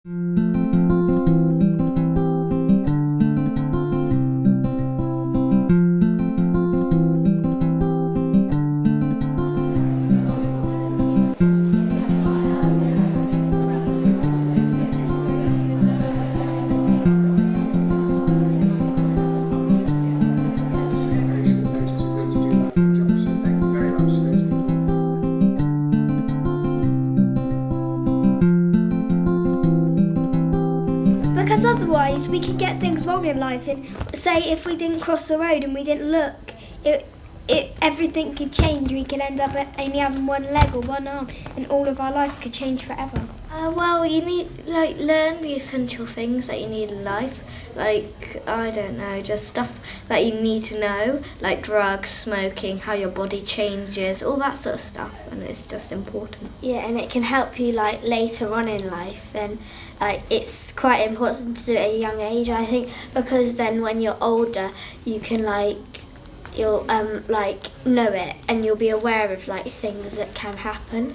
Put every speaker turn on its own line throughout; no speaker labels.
Because otherwise we could get things wrong in life, and say if we didn't cross the road and we didn't look, everything could change. We could end up only having one leg or one arm, and all of our life could change forever.
Well, you need learn the essential things that you need in life, I don't know, just stuff that you need to know, like drugs, smoking, how your body changes, all that sort of stuff, and it's just important.
Yeah, and it can help you later on in life, and it's quite important to do it at a young age, I think, because then when you're older, you can you'll know it, and you'll be aware of things that can happen.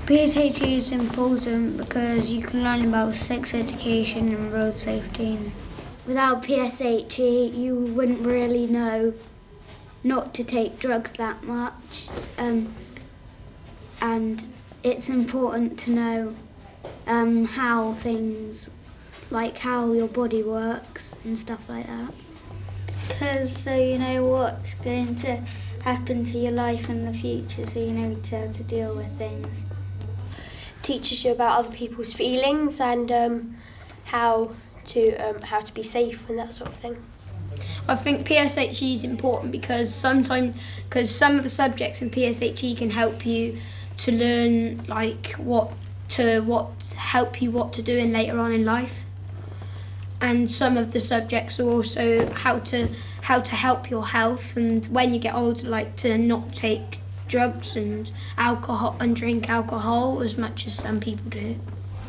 PSHE is important because you can learn about sex education and road safety.
Without PSHE, you wouldn't really know not to take drugs that much, and it's important to know how things, how your body works and stuff like that.
Because so you know what's going to happen to your life in the future, so you know how to deal with things.
Teaches you about other people's feelings and how to be safe and that sort of thing.
I think PSHE is important because some of the subjects in PSHE can help you to learn what to do in later on in life, and some of the subjects are also how to help your health, and when you get older, to not take drugs and alcohol and drink alcohol as much as some people do.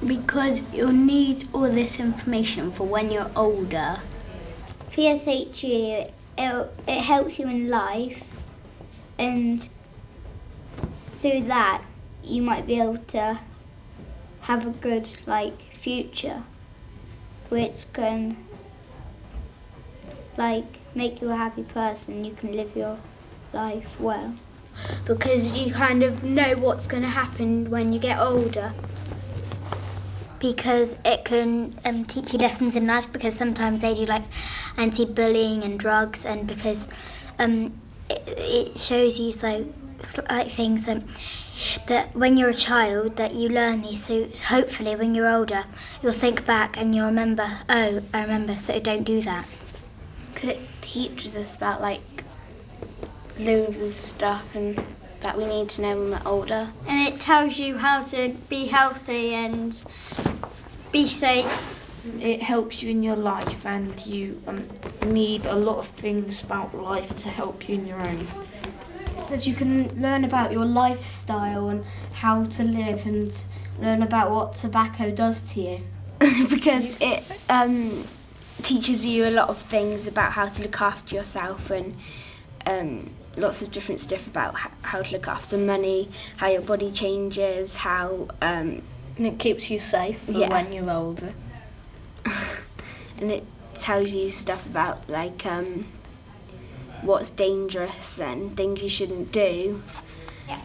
Because you'll need all this information for when you're older.
PSHE, it helps you in life, and through that you might be able to have a good future, which can make you a happy person. You can live your life well.
Because you kind of know what's going to happen when you get older.
Because it can teach you lessons in life, because sometimes they do anti-bullying and drugs, and because it shows you things that when you're a child that you learn these, so hopefully when you're older you'll think back and you'll remember, oh, I remember, so don't do that.
It teaches us about loads of stuff and that we need to know when we're older.
And it tells you how to be healthy and be safe.
It helps you in your life, and you need a lot of things about life to help you in your own.
Because you can learn about your lifestyle and how to live, and learn about what tobacco does to you.
Because it teaches you a lot of things about how to look after yourself, and lots of different stuff about how to look after money, how your body changes, how...
and it keeps you safe for when you're older.
And it tells you stuff about what's dangerous and things you shouldn't do.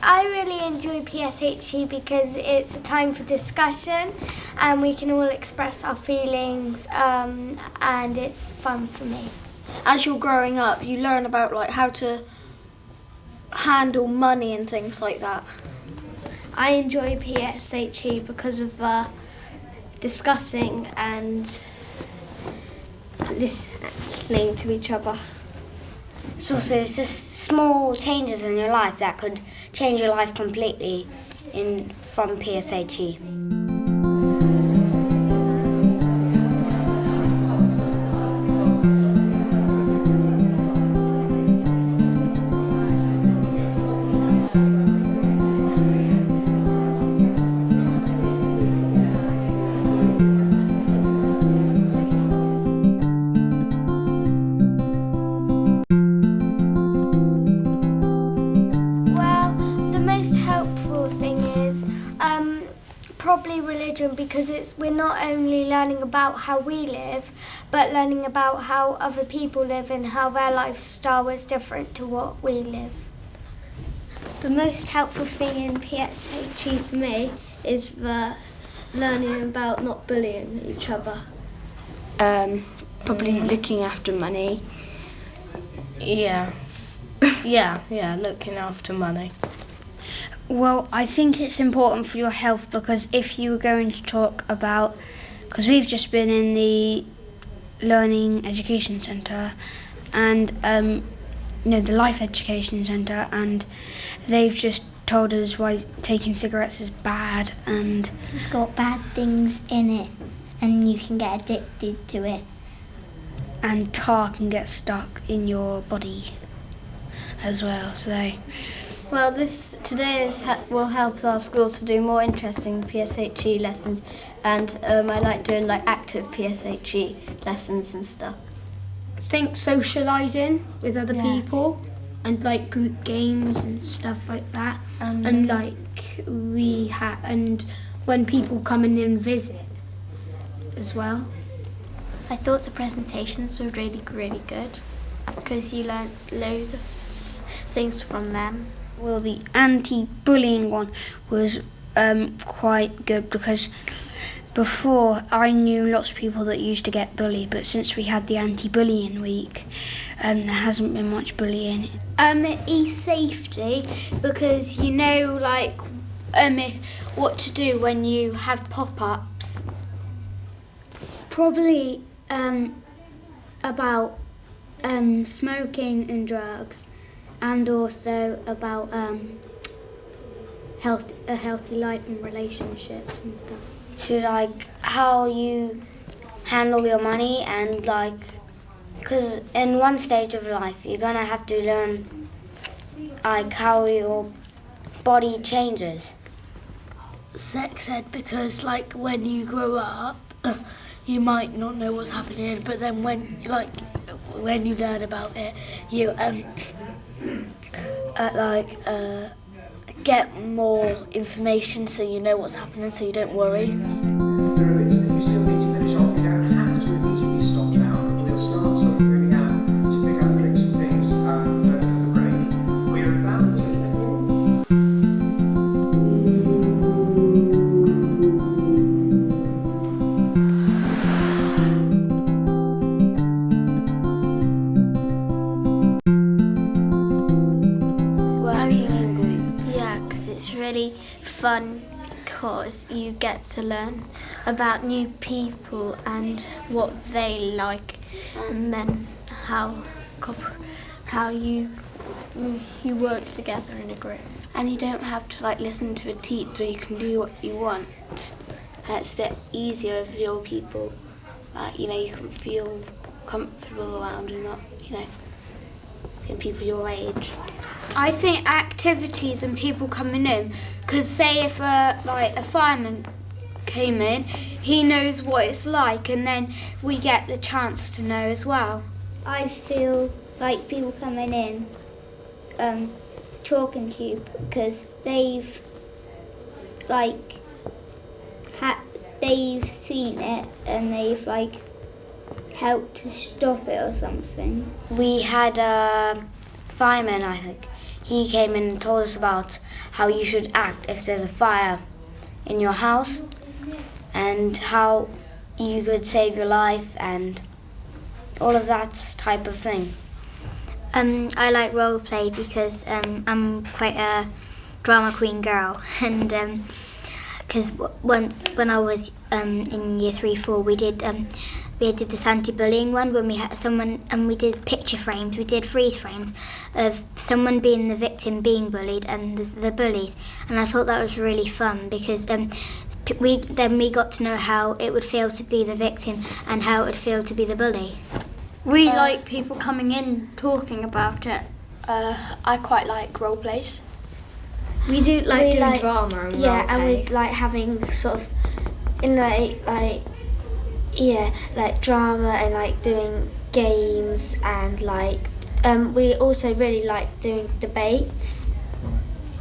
I really enjoy PSHE because it's a time for discussion and we can all express our feelings, and it's fun for me.
As you're growing up, you learn about how to handle money and things like that.
I enjoy PSHE because of discussing and listening to each other.
So it's just small changes in your life that could change your life completely from PSHE.
Well, the most helpful thing is probably
because we're not only learning about how we live, but learning about how other people live and how their lifestyle is different to what we live.
The most helpful thing in PSHE for me is the learning about not bullying each other.
Probably looking after money.
Yeah, looking after money.
Well, I think it's important for your health because if you were going to talk about, because we've just been in the Learning Education Centre and the Life Education Centre, and they've just told us why taking cigarettes is bad and
It's got bad things in it and you can get addicted to it.
and tar can get stuck in your body as well. So
Well, today will help our school to do more interesting PSHE lessons, and I like doing like active PSHE lessons and stuff.
I think socialising with other people and like group games and stuff like that, and like and when people come in and visit as well.
I thought the presentations were really, really good because you learnt loads of things from them.
well, the anti-bullying one was quite good because before I knew lots of people that used to get bullied, but since we had the anti-bullying week, there hasn't been much bullying.
E-safety, because you know like what to do when you have pop-ups.
Probably about smoking and drugs, and also about a healthy life and relationships and stuff.
To like how you handle your money and like, because in one stage of life you're gonna have to learn like how your body changes.
Sex ed, because like when you grow up you might not know what's happening, but then when you learn about it you get more information so you know what's happening, so you don't worry.
There are bits that you still need to finish off. You don't have to immediately stop now. We'll start sort of moving out to pick up drinks and things for the break. We're about to.
Working in groups. Yeah, because it's really fun because you get to learn about new people and what they like, and then how you work together in a group.
And you don't have to like listen to a teacher, you can do what you want. It's a bit easier with your people. You can feel comfortable around and not, in people your age.
I think activities and people coming in, because say if a fireman came in, he knows what it's like, and then we get the chance to know as well.
I feel like people coming in talking to you because they've seen it and they've helped to stop it or something.
We had a fireman, I think. He came in and told us about how you should act if there's a fire in your house and how you could save your life and all of that type of thing.
I like role play because I'm quite a drama queen girl, and because once when I was in year 3-4 we did this anti-bullying one when we had someone, and we did picture frames, we did freeze frames of someone being the victim being bullied and the bullies, and I thought that was really fun because we got to know how it would feel to be the victim and how it would feel to be the bully.
We like people coming in talking about it.
I quite like role plays.
We do like doing drama and
Yeah,
role
and
play.
we like having sort of drama and like doing games, and we also really like doing debates.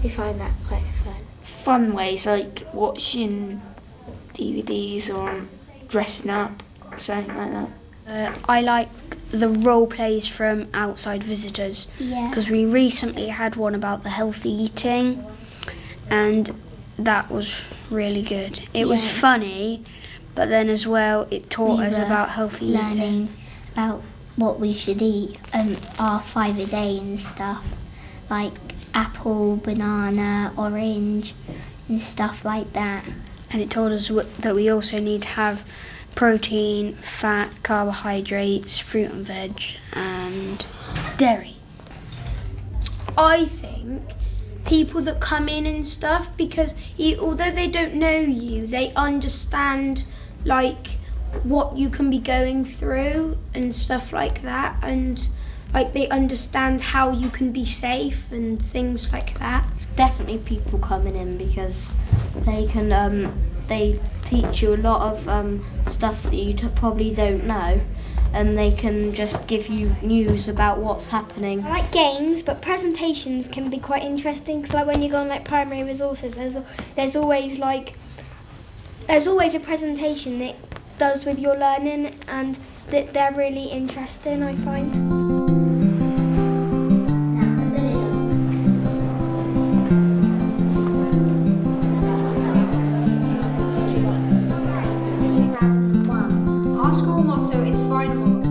We find that quite fun.
Fun ways like watching DVDs or on dressing up, something like that.
I like the role plays from outside visitors because we recently had one about the healthy eating, and that was really good. It was funny, but then as well it taught us about healthy eating.
About what we should eat and our 5 a day and stuff, like apple, banana, orange and stuff like that.
And it told us that we also need to have protein, fat, carbohydrates, fruit and veg, and dairy.
I think people that come in and stuff, because although they don't know you, they understand like what you can be going through and stuff like that, and like they understand how you can be safe and things like that.
Definitely people coming in because they can they teach you a lot of stuff that you probably don't know, and they can just give you news about what's happening.
I like games, but presentations can be quite interesting because like when you go on like primary resources, there's always a presentation that does with your learning, and that they're really interesting, I find.
Our school motto is FRYFILM.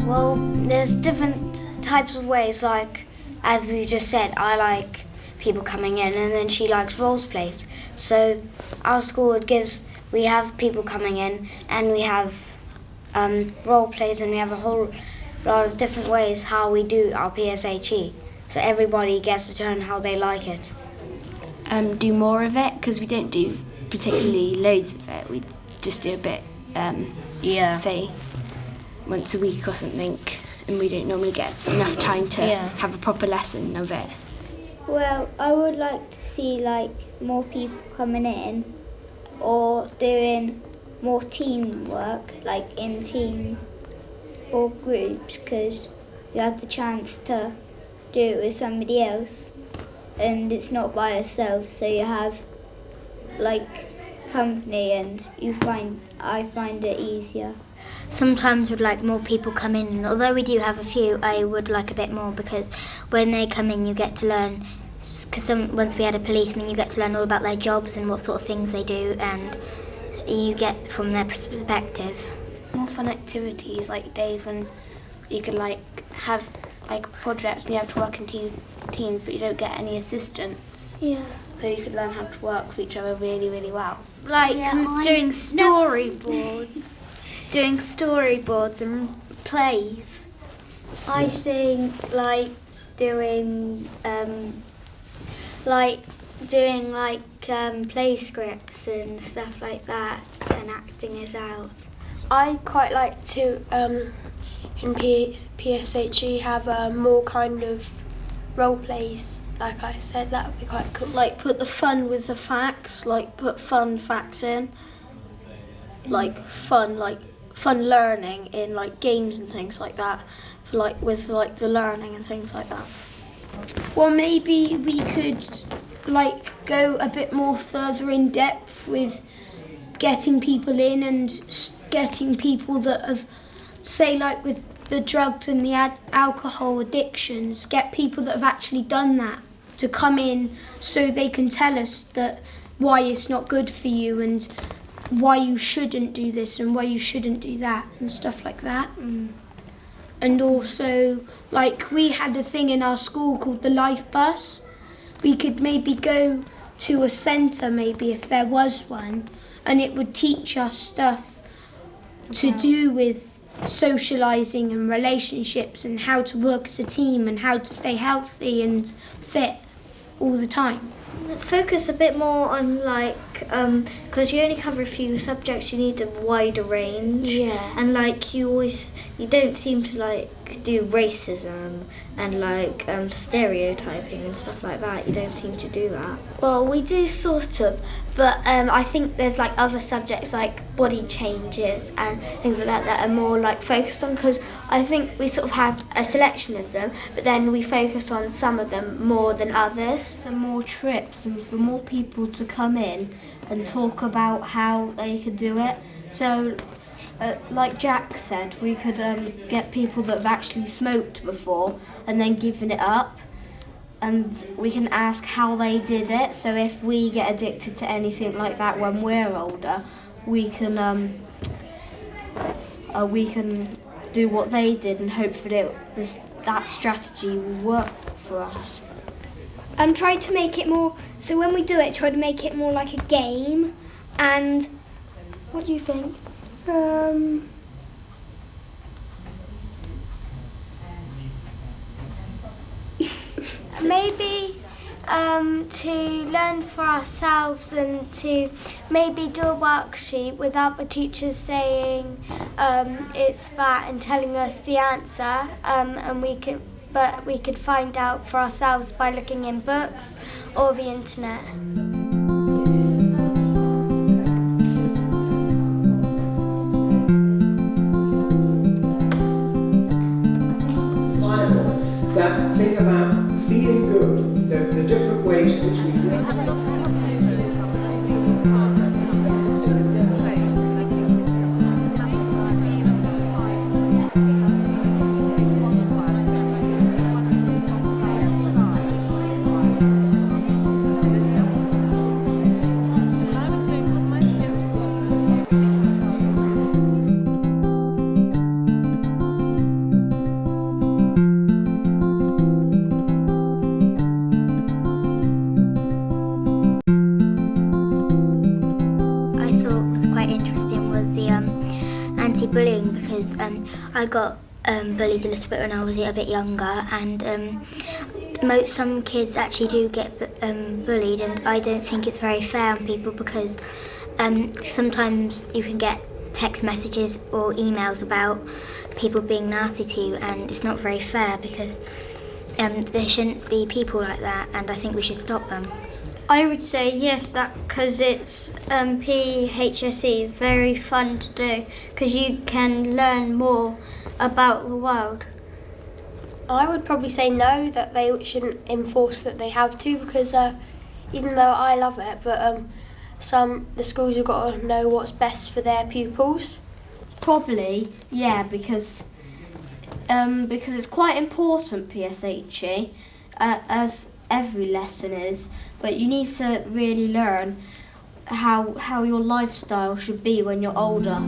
Well, there's different types of ways, like as we just said, I like people coming in, and then she likes role plays. So our school we have people coming in, and we have role plays, and we have a whole lot of different ways how we do our PSHE. So everybody gets to turn how they like it.
Do more of it, because we don't do particularly loads of it. We just do a bit, say once a week or something, and we don't normally get enough time to have a proper lesson of it.
Well, I would like to see like more people coming in or doing more teamwork, like in team or groups, because you have the chance to do it with somebody else and it's not by yourself, so you have like company, and I find it easier.
Sometimes we'd like more people come in, and although we do have a few, I would like a bit more, because when they come in you get to learn, because once we had a policeman you get to learn all about their jobs and what sort of things they do, and you get from their perspective.
More fun activities, like days when you could like have like projects and you have to work in teams but you don't get any assistance.
Yeah.
So you could learn how to work with each other really, really well.
Like doing storyboards. Doing storyboards and plays.
I think like doing play scripts and stuff like that, and acting it out.
I quite like to, in PSHE, have more kind of role plays. Like I said, that would be quite cool.
Like put the fun with the facts, like put fun facts in, like fun learning in like games and things like that, for like with like the learning and things like that. Well, maybe we could like go a bit more further in depth with getting people in and getting people that have, say like with the drugs and the alcohol addictions, get people that have actually done that to come in so they can tell us that why it's not good for you and why you shouldn't do this and why you shouldn't do that and stuff like that. And also, like we had a thing in our school called the Life Bus. We could maybe go to a centre, maybe if there was one, and it would teach us stuff to do with socialising and relationships and how to work as a team and how to stay healthy and fit all the time.
Focus a bit more on like, because you only cover a few subjects, you need a wider range.
Yeah.
And like you don't seem to like do racism and like stereotyping and stuff like that. You don't seem to do that.
Well, we do sort of, but I think there's like other subjects like body changes and things like that are more like focused on, because I think we sort of have a selection of them, but then we focus on some of them more than others.
Some more trips and for more people to come in and talk about how they could do it. So like Jack said, we could get people that have actually smoked before and then given it up, and we can ask how they did it. So if we get addicted to anything like that when we're older, we can do what they did and hopefully that strategy will work for us.
Try to make it more, so when we do it, try to make it more like a game. And what do you think?
Maybe to learn for ourselves and to maybe do a worksheet without the teachers saying it's that and telling us the answer, and we could find out for ourselves by looking in books or the internet.
That thing about feeling good, the different ways in which we work.
Bullying, because I got bullied a little bit when I was a bit younger, and some kids actually do get bullied, and I don't think it's very fair on people, because sometimes you can get text messages or emails about people being nasty to you, and it's not very fair, because there shouldn't be people like that, and I think we should stop them.
I would say yes, that because it's PSHE is very fun to do, because you can learn more about the world.
I would probably say no, that they shouldn't enforce that they have to, because even though I love it, but the schools have got to know what's best for their pupils.
Probably, yeah, because it's quite important, PSHE, as every lesson is, but you need to really learn how your lifestyle should be when you're older.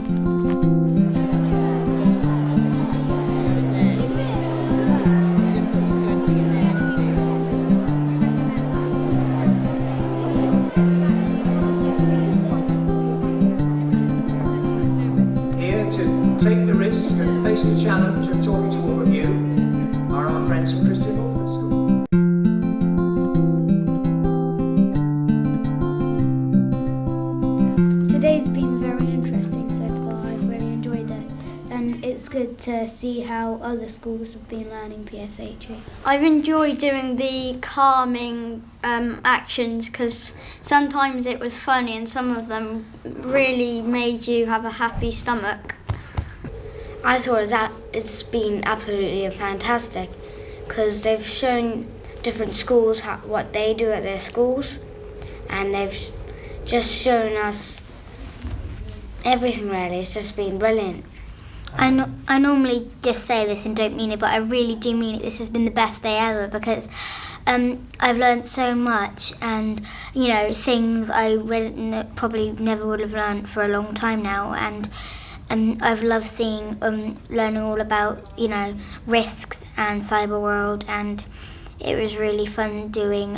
Here to take the risk and face the challenge of talking to all of you are our friends from Christian Orphan School.
Today's been very interesting so far. I've really enjoyed it, and it's good to see how other schools have been learning PSHE.
I've enjoyed doing the calming actions, because sometimes it was funny and some of them really made you have a happy stomach.
I thought that it's been absolutely fantastic, because they've shown different schools what they do at their schools, and they've just shown us everything really. It's just been brilliant.
I normally just say this and don't mean it, but I really do mean it. This has been the best day ever, because I've learned so much, and things I probably never would have learned for a long time now, and I've loved seeing learning all about risks and cyber world, and it was really fun doing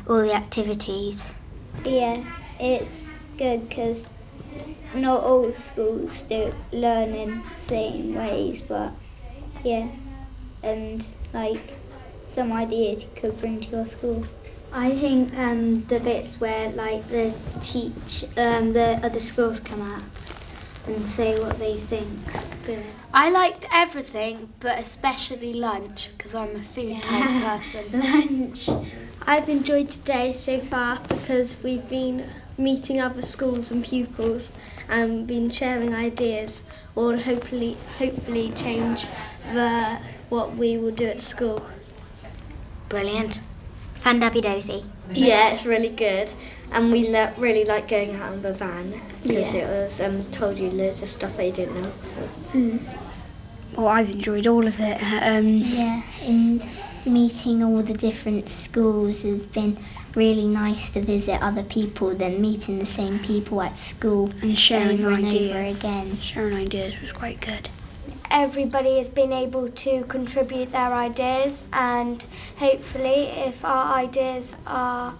all the activities.
Yeah, it's good because not all schools do learn in the same ways, but yeah, and like some ideas you could bring to your school.
I think the bits where like the other schools come out,
and say what they think. Good.
I liked everything, but especially lunch, because I'm a food type person.
Lunch. I've enjoyed today so far because we've been meeting other schools and pupils and been sharing ideas, or hopefully change what we will do at school.
Brilliant. Fandabidosi.
Yeah, it's really good. And we really like going out in the van because it was told you loads of stuff that you didn't know before.
Well, I've enjoyed all of it.
Yeah, and meeting all the different schools has been really nice to visit other people than meeting the same people at school
And sharing
over
ideas.
and over again.
Sharing ideas was quite good.
Everybody has been able to contribute their ideas, and hopefully if our ideas are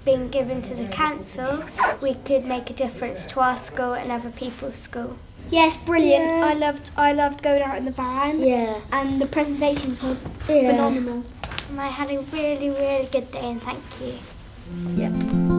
being given to the council, we could make a difference to our school and other people's school.
Yes, brilliant.
Yeah.
I loved going out in the van.
Yeah.
And the presentations were phenomenal.
And I had a really, really good day, and thank you.
Yep.